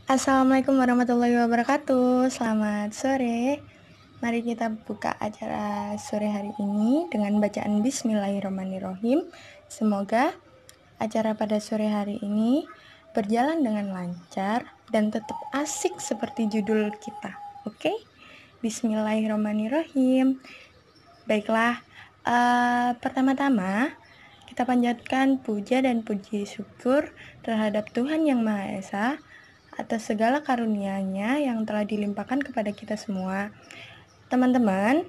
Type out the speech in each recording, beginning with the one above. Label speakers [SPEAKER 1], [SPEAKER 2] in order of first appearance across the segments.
[SPEAKER 1] Assalamualaikum warahmatullahi wabarakatuh. Selamat sore. Mari kita buka acara sore hari ini dengan bacaan Bismillahirrahmanirrahim. Semoga acara pada sore hari ini berjalan dengan lancar dan tetap asik seperti judul kita. Oke? Bismillahirrahmanirrahim. Baiklah, pertama-tama kita panjatkan puja dan puji syukur terhadap Tuhan Yang Maha Esa atas segala karunia-Nya yang telah dilimpahkan kepada kita semua. Teman-teman,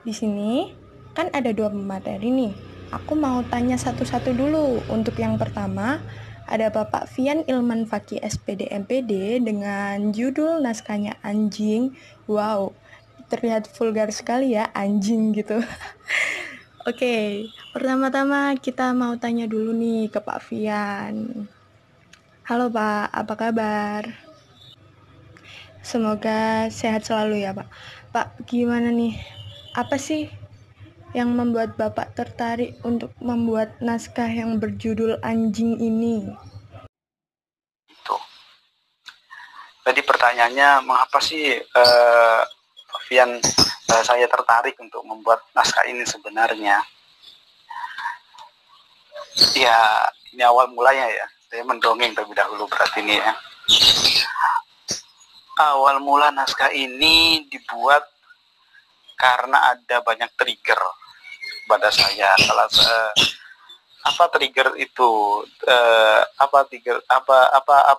[SPEAKER 1] di sini kan ada 2 materi nih. Aku mau tanya satu-satu dulu. Untuk yang pertama, ada Bapak Fian Ilman Faki SPD MPD dengan judul naskahnya Anjing. Wow, terlihat vulgar sekali ya, anjing gitu. Oke, pertama-tama kita mau tanya dulu nih ke Pak Fian. Halo Pak, apa kabar? Semoga sehat selalu ya Pak. Pak, gimana nih? Apa sih yang membuat Bapak tertarik untuk membuat naskah yang berjudul Anjing ini?
[SPEAKER 2] Itu. Tadi pertanyaannya, mengapa sih Vian saya tertarik untuk membuat naskah ini sebenarnya? Ya, ini awal mulanya ya. Saya mendongeng terlebih dahulu berarti ini ya. Awal mula naskah ini dibuat karena ada banyak trigger pada saya. Apa trigger itu? Apa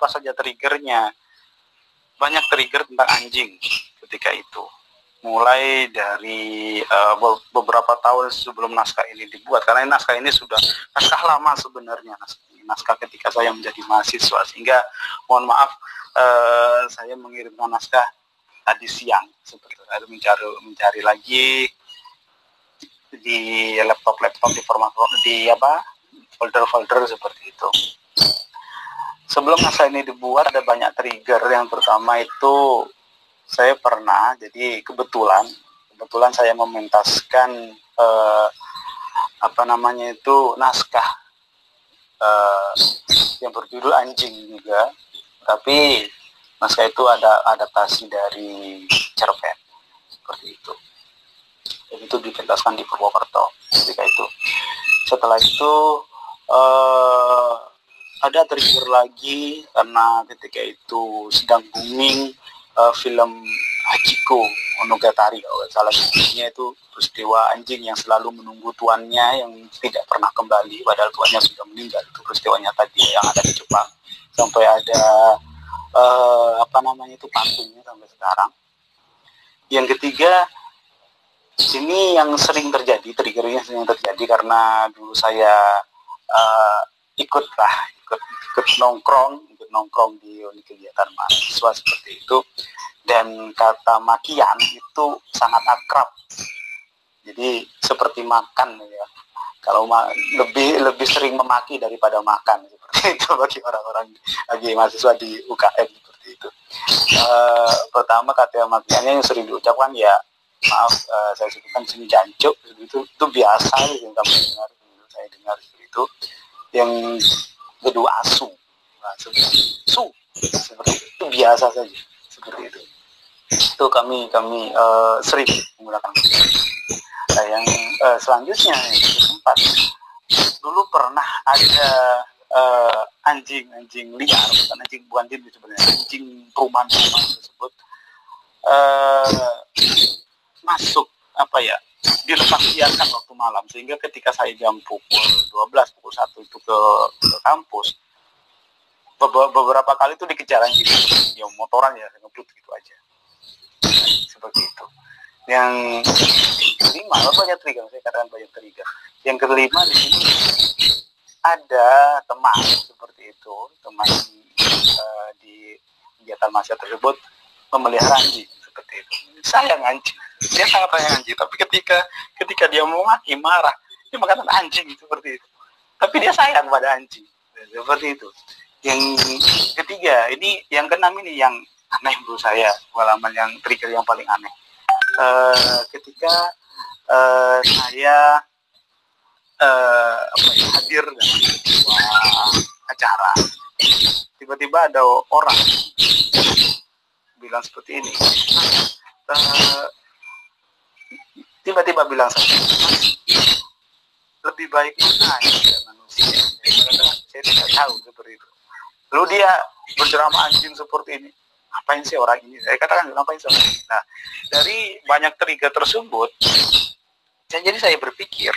[SPEAKER 2] saja triggernya? Banyak trigger tentang anjing ketika itu. Mulai dari beberapa tahun sebelum naskah ini dibuat, karena naskah ini sudah naskah lama sebenarnya, naskah ketika saya menjadi mahasiswa, sehingga mohon maaf saya mengirimkan naskah tadi siang, seperti itu. Mencari lagi di laptop di format folder seperti itu. Sebelum naskah ini dibuat ada banyak trigger. Yang pertama itu saya pernah, jadi kebetulan saya mementaskan naskah yang berjudul Anjing juga, tapi naskah itu ada adaptasi dari cerpen seperti itu. Dan itu dipentaskan di Purwokerto ketika itu. Setelah itu ada trigger lagi karena ketika itu sedang booming film Hachiko Monogatari, salah satunya itu peristiwa anjing yang selalu menunggu tuannya yang tidak pernah kembali padahal tuannya sudah meninggal. Itu peristiwa nyata yang ada di Jepang, sampai ada pantungnya sampai sekarang. Yang ketiga, ini yang sering terjadi, triggernya sering terjadi karena dulu saya ikut nongkrong di unit kegiatan mahasiswa seperti itu, dan kata makian itu sangat akrab, jadi seperti makan ya, kalau lebih sering memaki daripada makan seperti itu bagi orang-orang lagi mahasiswa di UKM seperti itu. Pertama kata makiannya yang sering diucapkan ya, maaf saya sebutkan sini jancuk, itu biasa yang kami dengar, saya dengar seperti itu. Yang kedua asu, seperti itu biasa saja seperti itu. Itu kami sering menggunakan. Nah, yang selanjutnya yang keempat, dulu pernah ada anjing liar, bukan anjing sebenarnya, anjing perumahan tersebut masuk dilepas liarkan waktu malam, sehingga ketika saya jam pukul 12, pukul 1 itu ke kampus, beberapa kali itu dikejar anjing, ya motoran ya, ngebut gitu aja, seperti itu. Yang kelima, banyak trigger, saya katakan banyak trigger. Yang kelima, di sini ada teman seperti itu, teman di kegiatan mahasiswa tersebut memelihara anjing seperti itu. Sayang anjing, dia sangat sayang anjing, tapi ketika dia mau maki, marah, dia mengatakan anjing seperti itu, tapi dia sayang pada anjing seperti itu. Yang ketiga, ini yang keenam, ini yang aneh menurut saya, pengalaman yang trigger yang paling aneh. Ketika saya hadir dalam sebuah acara, tiba-tiba ada orang bilang seperti ini, tiba-tiba bilang lebih baik anjing manusia. Saya tidak tahu seperti itu. Lalu dia berdrama anjing seperti ini. Ngapain sih orang ini? Saya katakan ngapain sih orang ini? Nah, dari banyak trigger tersebut, jadi saya berpikir,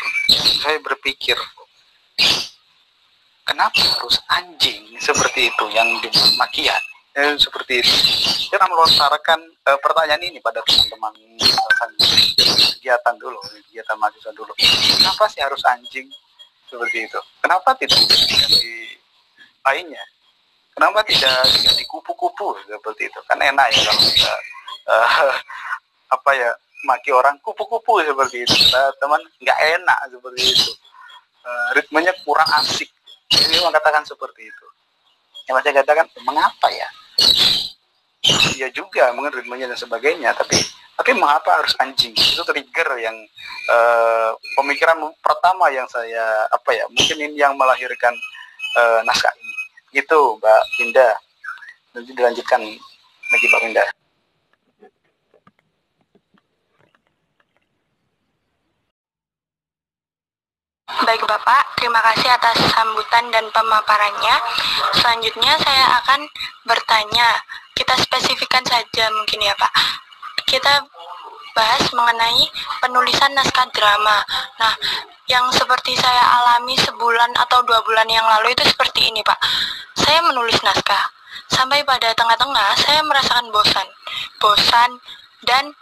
[SPEAKER 2] kenapa harus anjing seperti itu yang dimakian? Seperti itu. Kita melontarkan pertanyaan ini pada teman-teman kegiatan mahasiswa dulu. Kenapa sih harus anjing seperti itu? Kenapa tidak diganti lainnya? Kenapa tidak diganti kupu-kupu seperti itu? Kan enak ya kalau kita maki orang kupu-kupu seperti itu. Teman nggak enak seperti itu. Ritmenya kurang asik. Jadi mengatakan seperti itu. Yang saya katakan, mengapa ya? Ya juga mungkin ritmenya dan sebagainya, tapi mengapa harus anjing? Itu trigger yang pemikiran pertama yang saya mungkin ini yang melahirkan naskah ini. Gitu Mbak Winda. Nanti dilanjutkan lagi Mbak Winda.
[SPEAKER 1] Baik Bapak, terima kasih atas sambutan dan pemaparannya. Selanjutnya saya akan bertanya, kita spesifikkan saja mungkin ya Pak. Kita bahas mengenai penulisan naskah drama. Nah, yang seperti saya alami sebulan atau 2 bulan yang lalu itu seperti ini Pak. Saya menulis naskah, sampai pada tengah-tengah saya merasakan bosan dan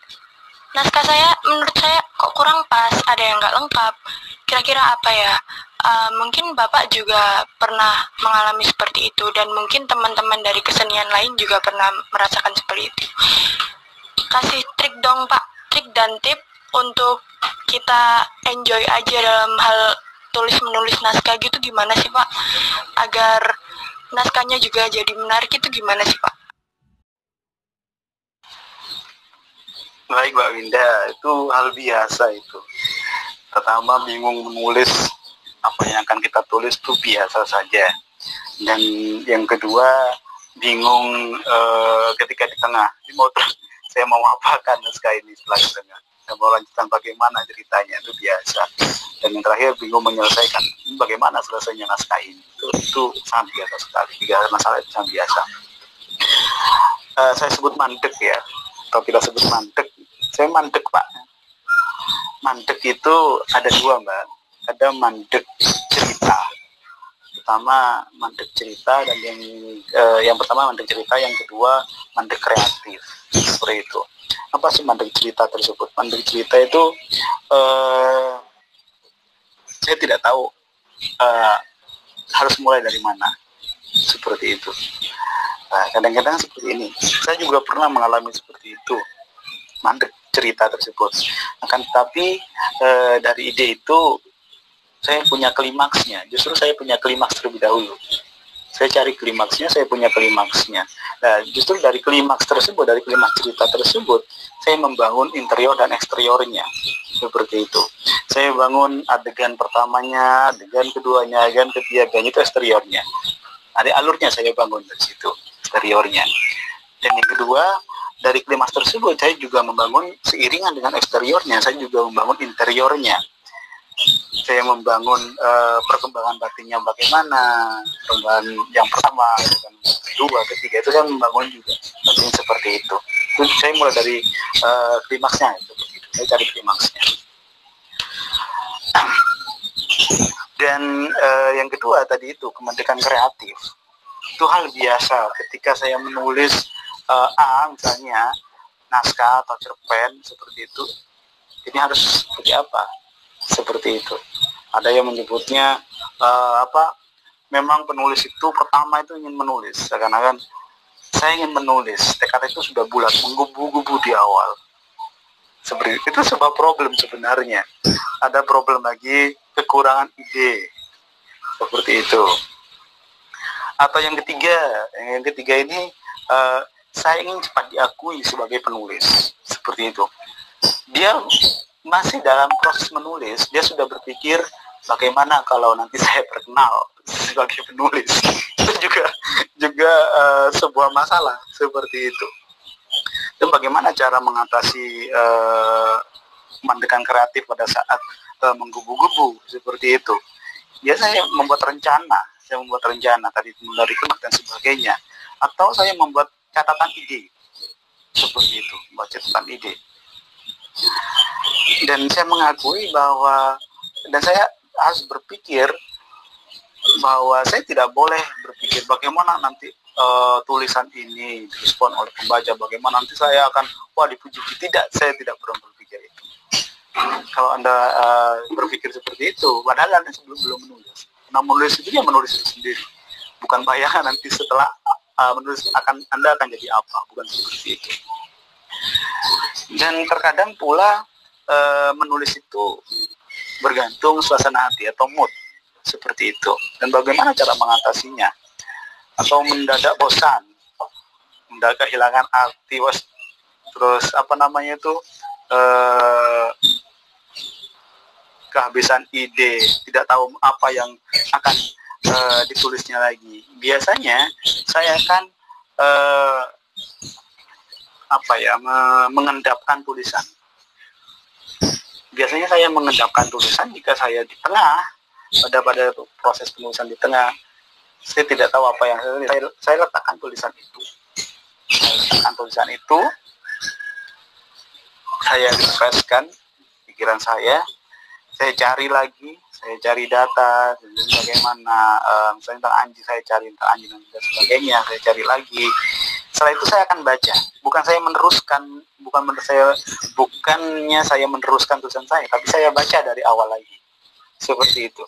[SPEAKER 1] naskah saya menurut saya kok kurang pas, ada yang nggak lengkap. Kira-kira apa ya? Mungkin Bapak juga pernah mengalami seperti itu, dan mungkin teman-teman dari kesenian lain juga pernah merasakan seperti itu. Kasih trik dong Pak, trik dan tip untuk kita enjoy aja dalam hal tulis-menulis naskah gitu, gimana sih Pak? Agar naskahnya juga jadi menarik, itu gimana sih Pak?
[SPEAKER 2] Baik Mbak Winda, itu hal biasa itu. Pertama bingung menulis apa yang akan kita tulis itu biasa saja. Dan yang kedua bingung ketika di tengah, saya mau apakan naskah ini setelah di tengah. Saya mau lanjutkan bagaimana ceritanya, itu biasa. Dan yang terakhir bingung menyelesaikan bagaimana selesainya naskah ini. Itu sangat biasa sekali. 3 masalah itu sangat biasa. Saya sebut mandek ya, atau kita sebut mandek. Saya mandek Pak. Mandek itu ada 2 Mbak. Ada mandek cerita. Pertama mandek cerita, dan yang pertama mandek cerita, yang kedua mandek kreatif. Seperti itu. Apa sih mandek cerita tersebut? Mandek cerita itu saya tidak tahu harus mulai dari mana. Seperti itu. Nah, kadang-kadang seperti ini. Saya juga pernah mengalami seperti itu. Mandek cerita tersebut. Akan tetapi dari ide itu saya punya klimaksnya. Justru saya punya klimaks terlebih dahulu. Saya cari klimaksnya, saya punya klimaksnya. Nah, justru dari klimaks tersebut, dari klimaks cerita tersebut, saya membangun interior dan eksteriornya. Seperti itu. Saya bangun adegan pertamanya, adegan keduanya, adegan ketiganya, itu eksteriornya. Ada alurnya saya bangun dari situ, eksteriornya. Dan yang kedua, dari klimaks tersebut saya juga membangun seiringan dengan eksteriornya, saya juga membangun interiornya. Saya membangun perkembangan batinnya bagaimana, perkembangan yang pertama, yang kedua, ketiga, itu saya membangun juga seperti itu. Itu saya mulai dari klimaksnya, itu saya cari klimaksnya. Dan yang kedua tadi itu kemerdekaan kreatif. Itu hal biasa ketika saya menulis misalnya naskah atau cerpen seperti itu. Ini harus seperti apa? Seperti itu. Ada yang menyebutnya memang penulis itu pertama itu ingin menulis, seakan-akan saya ingin menulis, tekad itu sudah bulat, menggubu-gubu di awal. Seperti itu sebuah problem sebenarnya. Ada problem lagi, kekurangan ide. Seperti itu. Atau yang ketiga ini saya ingin cepat diakui sebagai penulis. Seperti itu. Dia masih dalam proses menulis, dia sudah berpikir bagaimana kalau nanti saya terkenal sebagai penulis. Itu juga juga sebuah masalah seperti itu. Dan bagaimana cara mengatasi mandekan kreatif pada saat menggebu-gebu seperti itu? Ya saya membuat rencana, tadi dari dan sebagainya, atau saya membuat catatan ide seperti itu, membuat catatan ide. Dan saya mengakui bahwa, dan saya harus berpikir bahwa saya tidak boleh berpikir bagaimana nanti tulisan ini direspon oleh pembaca, bagaimana nanti saya akan dipuji-puji. Tidak, saya tidak pernah berpikir itu. Kalau Anda berpikir seperti itu, padahal Anda belum menulis. Nah, menulis itu ya menulis itu sendiri, bukan bayangan nanti setelah menulis Anda akan jadi apa, bukan seperti itu. Dan terkadang pula menulis itu bergantung suasana hati atau mood seperti itu, dan bagaimana cara mengatasinya. Atau mendadak bosan, mendadak kehilangan arti, terus kehabisan ide, tidak tahu apa yang akan ditulisnya lagi. Biasanya saya akan mengendapkan tulisan. Biasanya saya mengendapkan tulisan jika saya di tengah, pada proses penulisan di tengah, saya tidak tahu apa yang saya letakkan tulisan itu. Saya refreshkan pikiran saya cari lagi, saya cari data, bagaimana, misalnya tentang Anji, saya cari tentang Anji dan sebagainya, saya cari lagi. Setelah itu saya akan baca, bukannya saya meneruskan tulisan saya, tapi saya baca dari awal lagi, seperti itu.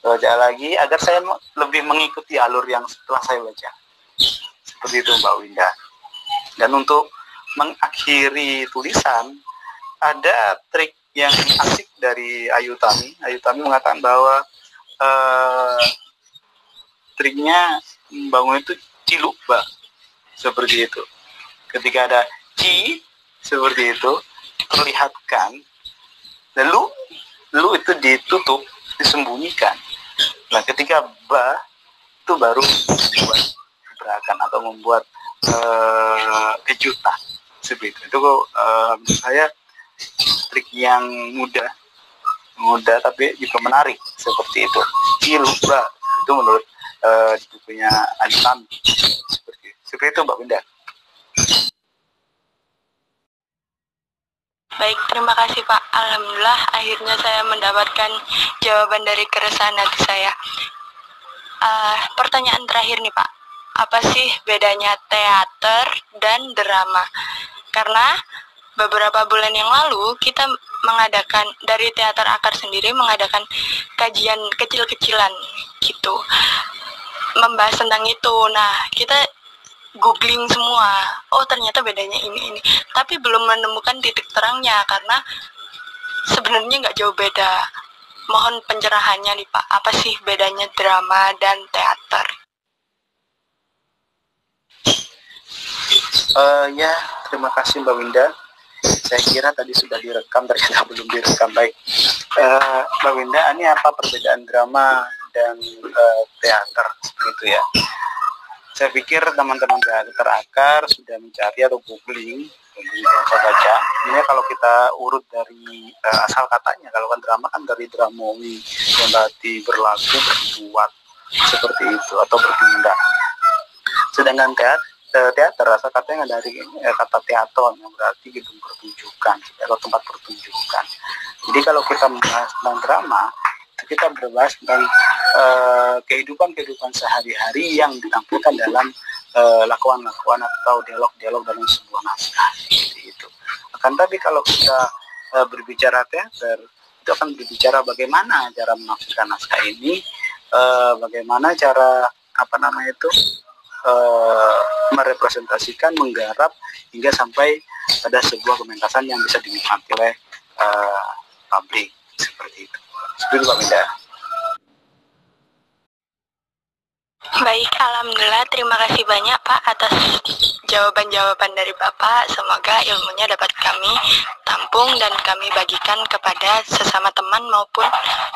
[SPEAKER 2] Baca lagi agar saya lebih mengikuti alur yang setelah saya baca, seperti itu Mbak Winda. Dan untuk mengakhiri tulisan, ada trik yang asik dari Ayu Tami. Ayu Tami mengatakan bahwa triknya membangun itu cilukba, seperti itu. Ketika ada ci seperti itu, perlihatkan, lalu itu ditutup, disembunyikan. Nah, ketika ba itu baru membuat gerakan atau membuat kejutan seperti itu. Itu menurut saya trik yang mudah tapi juga menarik seperti itu. Cilba itu menurut di bukunya Antam seperti itu Mbak Winda.
[SPEAKER 1] Baik, terima kasih Pak. Alhamdulillah akhirnya saya mendapatkan jawaban dari keresahan hati saya. Pertanyaan terakhir nih Pak, apa sih bedanya teater dan drama? Karena beberapa bulan yang lalu kita mengadakan, dari Teater Akar sendiri mengadakan kajian kecil-kecilan gitu, membahas tentang itu. Nah, kita googling semua, oh ternyata bedanya ini, tapi belum menemukan titik terangnya, karena sebenarnya nggak jauh beda. Mohon pencerahannya nih Pak, apa sih bedanya drama dan teater?
[SPEAKER 2] Ya, terima kasih Mbak Winda. Saya kira tadi sudah direkam, ternyata belum direkam. Baik, Mbak Winda, ini apa perbedaan drama dan teater seperti itu ya? Saya pikir teman-teman Teater Akar sudah mencari atau googling, baca. Ini kalau kita urut dari asal katanya, kalau kan drama kan dari dramowi, yang berarti berlaku, berbuat, seperti itu, atau bertindak. Sedangkan teater asal katanya dari kata teaton, yang berarti gedung pertunjukan atau tempat pertunjukan. Jadi kalau kita membahas tentang drama, kita berbahas tentang kehidupan sehari-hari yang ditampilkan dalam lakuan-lakuan atau dialog-dialog dalam sebuah naskah, seperti itu. Akan tapi kalau kita berbicara teater, itu akan berbicara bagaimana cara menafsirkan naskah ini, bagaimana cara merepresentasikan, menggarap hingga sampai pada sebuah pementasan yang bisa dinikmati oleh publik, seperti itu. Seperti itu Pak Winda.
[SPEAKER 1] Baik, alhamdulillah, terima kasih banyak Pak atas jawaban-jawaban dari Bapak. Semoga ilmunya dapat kami tampung dan kami bagikan kepada sesama teman maupun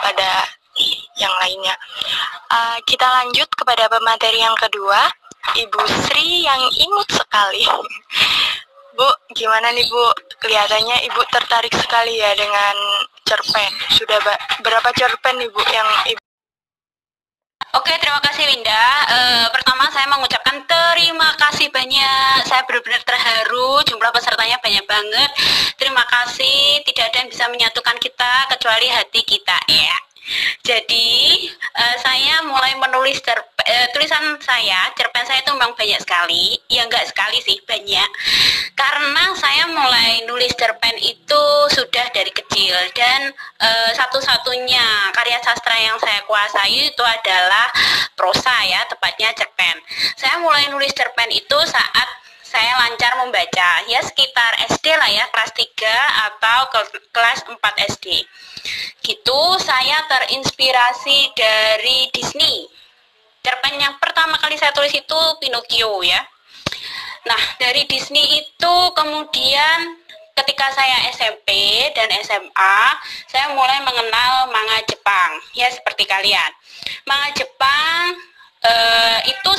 [SPEAKER 1] pada yang lainnya. Kita lanjut kepada pemateri yang kedua, Ibu Sri yang imut sekali. Bu, gimana nih Bu? Kelihatannya Ibu tertarik sekali ya dengan cerpen. Sudah berapa cerpen nih Bu yang Ibu?
[SPEAKER 3] Oke, terima kasih Winda. Pertama saya mengucapkan terima kasih banyak. Saya benar-benar terharu, jumlah pesertanya banyak banget. Terima kasih, tidak ada yang bisa menyatukan kita kecuali hati kita ya. Jadi saya mulai menulis tulisan saya, cerpen saya itu memang banyak sekali. Ya enggak sekali sih, banyak. Karena saya mulai nulis cerpen itu sudah dari kecil. Dan satu-satunya karya sastra yang saya kuasai itu adalah prosa ya, tepatnya cerpen. Saya mulai nulis cerpen itu saat saya lancar membaca, ya sekitar SD lah ya, kelas 3 atau kelas 4 SD. Gitu, saya terinspirasi dari Disney. Cerpen yang pertama kali saya tulis itu Pinocchio ya. Nah, dari Disney itu kemudian ketika saya SMP dan SMA, saya mulai mengenal manga Jepang, ya seperti kalian. Manga Jepang itu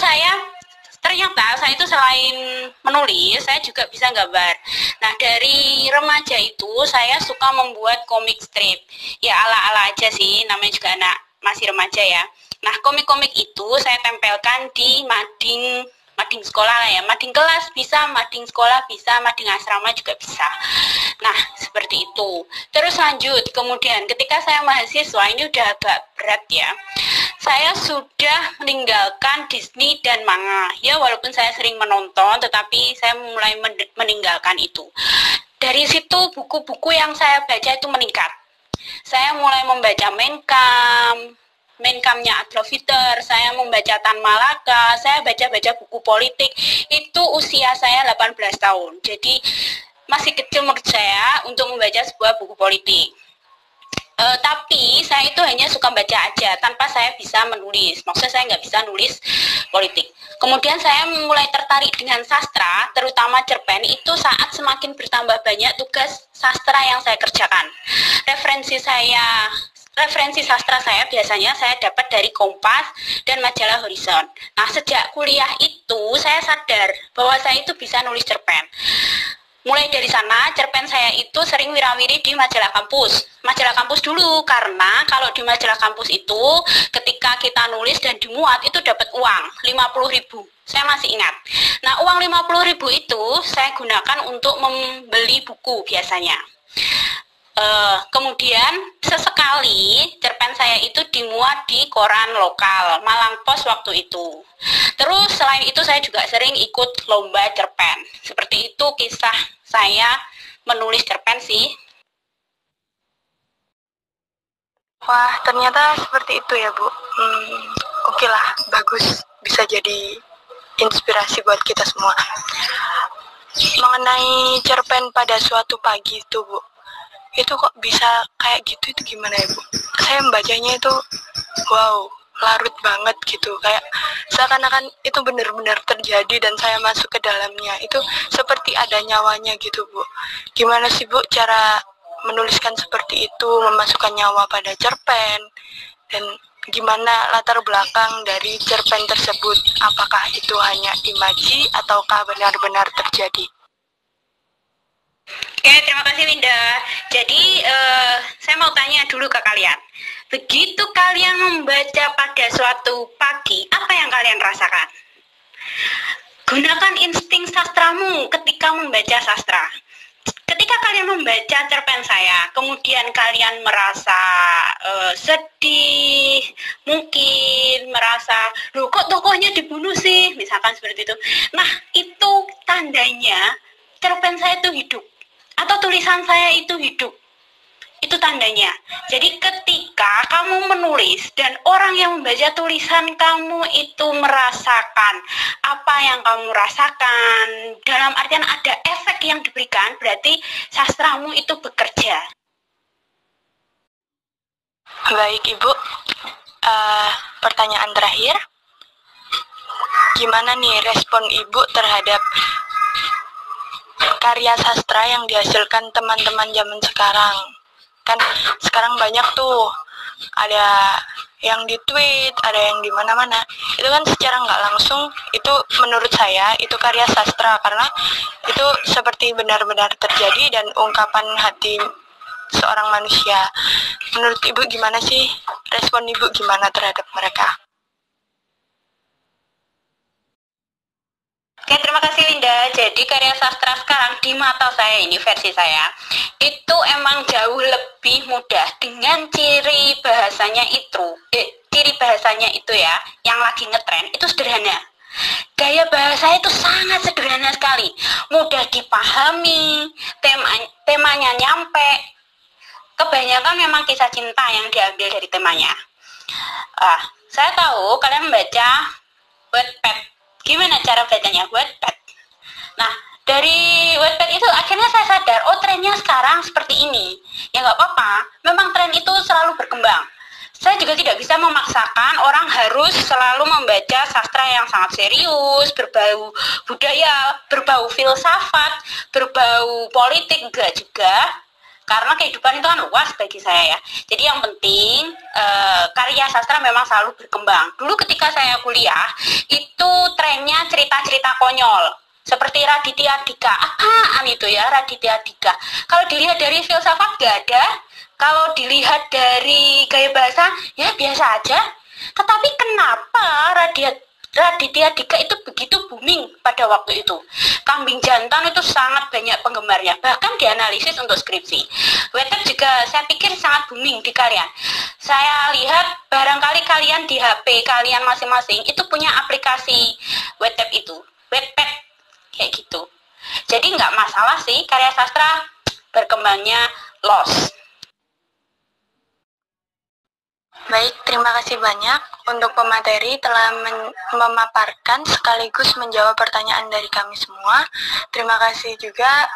[SPEAKER 3] ternyata saya itu selain menulis, saya juga bisa gambar. Nah, dari remaja itu saya suka membuat komik strip. Ya ala-ala aja sih, namanya juga anak masih remaja ya. Nah, komik-komik itu saya tempelkan di mading sekolah lah ya, mading kelas bisa, mading sekolah bisa, mading asrama juga bisa. Nah, seperti itu. Terus lanjut, kemudian ketika saya mahasiswa, ini udah agak berat ya. Saya sudah meninggalkan Disney dan manga. Ya, walaupun saya sering menonton, tetapi saya mulai meninggalkan itu. Dari situ buku-buku yang saya baca itu meningkat. Saya mulai membaca Mein Kampf-nya Adolf Hitler, saya membaca Tan Malaka, saya baca-baca buku politik. Itu usia saya 18 tahun. Jadi masih kecil menurut saya untuk membaca sebuah buku politik. Tapi saya itu hanya suka baca aja tanpa saya bisa menulis. Maksudnya saya nggak bisa nulis politik. Kemudian saya mulai tertarik dengan sastra, terutama cerpen itu saat semakin bertambah banyak tugas sastra yang saya kerjakan. Referensi sastra saya biasanya saya dapat dari Kompas dan majalah Horizon. Nah, sejak kuliah itu saya sadar bahwa saya itu bisa nulis cerpen. Mulai dari sana, cerpen saya itu sering wirawiri di majalah kampus. Majalah kampus dulu, karena kalau di majalah kampus itu, ketika kita nulis dan dimuat, itu dapat uang, 50.000. Saya masih ingat. Nah, uang 50.000 itu saya gunakan untuk membeli buku biasanya. Kemudian sesekali cerpen saya itu dimuat di koran lokal, Malang Post waktu itu. Terus selain itu saya juga sering ikut lomba cerpen. Seperti itu kisah saya menulis cerpen sih.
[SPEAKER 1] Wah, ternyata seperti itu ya Bu. Oke lah, bagus. Bisa jadi inspirasi buat kita semua. Mengenai cerpen pada suatu pagi itu Bu, itu kok bisa kayak gitu, itu gimana ya Bu? Saya membacanya itu wow, larut banget gitu, kayak seakan-akan itu benar-benar terjadi dan saya masuk ke dalamnya, itu seperti ada nyawanya gitu Bu. Gimana sih Bu cara menuliskan seperti itu, memasukkan nyawa pada cerpen, dan gimana latar belakang dari cerpen tersebut, apakah itu hanya imaji ataukah benar-benar terjadi?
[SPEAKER 3] Oke, terima kasih Winda. Jadi saya mau tanya dulu ke kalian. Begitu kalian membaca pada suatu pagi, apa yang kalian rasakan? Gunakan insting sastramu ketika membaca sastra. Ketika kalian membaca cerpen saya, kemudian kalian merasa sedih, mungkin merasa, loh kok tokohnya dibunuh sih, misalkan seperti itu. Nah, itu tandanya cerpen saya itu hidup. Atau tulisan saya itu hidup. Itu tandanya. Jadi ketika kamu menulis dan orang yang membaca tulisan kamu itu merasakan apa yang kamu rasakan, dalam artian ada efek yang diberikan, berarti sastramu itu bekerja.
[SPEAKER 1] Baik Ibu, pertanyaan terakhir, gimana nih respon Ibu terhadap karya sastra yang dihasilkan teman-teman zaman sekarang? Kan sekarang banyak tuh ada yang di tweet, ada yang di mana-mana. Itu kan secara nggak langsung, itu menurut saya itu karya sastra, karena itu seperti benar-benar terjadi dan ungkapan hati seorang manusia. Menurut Ibu gimana sih? Respon Ibu gimana terhadap mereka?
[SPEAKER 3] Oke, terima kasih Linda. Jadi karya sastra sekarang di mata saya, ini versi saya, itu emang jauh lebih mudah dengan ciri bahasanya itu ya, yang lagi ngetren itu sederhana. Gaya bahasa itu sangat sederhana sekali, mudah dipahami, temanya nyampe. Kebanyakan memang kisah cinta yang diambil dari temanya. Saya tahu kalian membaca Wattpad. Gimana cara bacanya Wattpad? Nah, dari Wattpad itu akhirnya saya sadar, trennya sekarang seperti ini. Ya nggak apa-apa, memang tren itu selalu berkembang. Saya juga tidak bisa memaksakan orang harus selalu membaca sastra yang sangat serius, berbau budaya, berbau filsafat, berbau politik, enggak juga. Karena kehidupan itu kan luas bagi saya ya. Jadi yang penting karya sastra memang selalu berkembang. Dulu ketika saya kuliah, itu trennya cerita-cerita konyol. Seperti Raditya Dika. Apaan itu ya Raditya Dika? Kalau dilihat dari filsafat gak ada. Kalau dilihat dari gaya bahasa, ya biasa aja. Tetapi kenapa Raditya Dika itu begitu booming pada waktu itu? Kambing jantan itu sangat banyak penggemarnya, bahkan dianalisis untuk skripsi. Wattpad juga saya pikir sangat booming di kalian. Saya lihat barangkali kalian di HP kalian masing-masing itu punya aplikasi Wattpad kayak gitu. Jadi nggak masalah sih karya sastra berkembangnya loss.
[SPEAKER 1] Baik, terima kasih banyak untuk pemateri telah memaparkan sekaligus menjawab pertanyaan dari kami semua. Terima kasih juga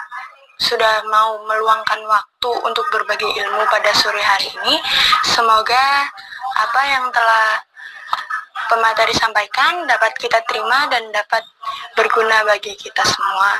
[SPEAKER 1] sudah mau meluangkan waktu untuk berbagi ilmu pada sore hari ini. Semoga apa yang telah pemateri sampaikan dapat kita terima dan dapat berguna bagi kita semua.